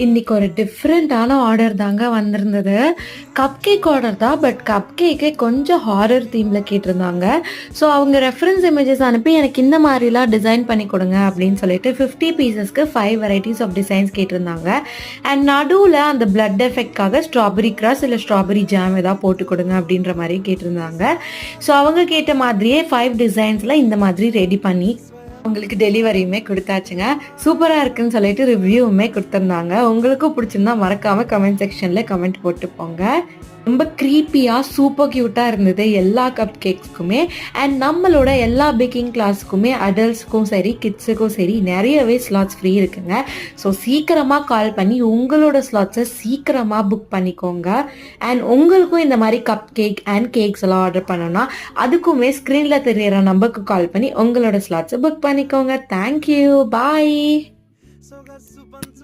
இன்னைக்கு ஒரு டிஃப்ரெண்ட்டான ஆர்டர் தாங்க வந்திருந்தது. கப் கேக் ஆர்டர் தான். பட் கப் கேக்கே கொஞ்சம் ஹாரர் தீம்ல கேட்டிருந்தாங்க. ஸோ அவங்க ரெஃபரன்ஸ் இமேஜஸ் அனுப்பி எனக்கு இந்த மாதிரிலாம் டிசைன் பண்ணி கொடுங்க அப்படின்னு சொல்லிட்டு 50 பீசஸ்க்கு 5 வெரைட்டிஸ் ஆஃப் டிசைன்ஸ் கேட்டிருந்தாங்க. அண்ட் நடுவில் அந்த பிளட் எஃபெக்ட்காக ஸ்ட்ராபெரி கிராஸ் இல்லை ஸ்ட்ராபெரி ஜாம் ஏதாவது போட்டு கொடுங்க அப்படின்ற மாதிரி கேட்டிருந்தாங்க. ஸோ அவங்க கேட்ட மாதிரியே 5 டிசைன்ஸில் இந்த மாதிரி ரெடி பண்ணி உங்களுக்கு டெலிவரியுமே கொடுத்தாச்சுங்க. சூப்பராக இருக்குன்னு சொல்லிட்டு ரிவ்யூவுமே கொடுத்துருந்தாங்க. உங்களுக்கும் பிடிச்சிருந்தா மறக்காமல் கமெண்ட் செக்ஷனில் கமெண்ட் போட்டு போங்க. ரொம்ப க்ரீப்பியாக சூப்பர் க்யூட்டாக இருந்தது எல்லா கப் கேக்ஸ்க்குமே. அண்ட் நம்மளோட எல்லா பேக்கிங் கிளாஸுக்குமே அடல்ட்ஸுக்கும் சரி கிட்ஸுக்கும் சரி நிறையவே ஸ்லாட்ஸ் ஃப்ரீ இருக்குங்க. ஸோ சீக்கிரமாக கால் பண்ணி உங்களோட ஸ்லாட்ஸை சீக்கிரமாக புக் பண்ணிக்கோங்க. அண்ட் உங்களுக்கும் இந்த மாதிரி கப் கேக் அண்ட் கேக்ஸ் எல்லாம் ஆர்டர் பண்ணோன்னா அதுக்குமே ஸ்க்ரீனில் தெரியிற நம்பருக்கு கால் பண்ணி உங்களோட ஸ்லாட்ஸை புக் பண்ணிக்கோங்க. தேங்க்யூ, பாய்.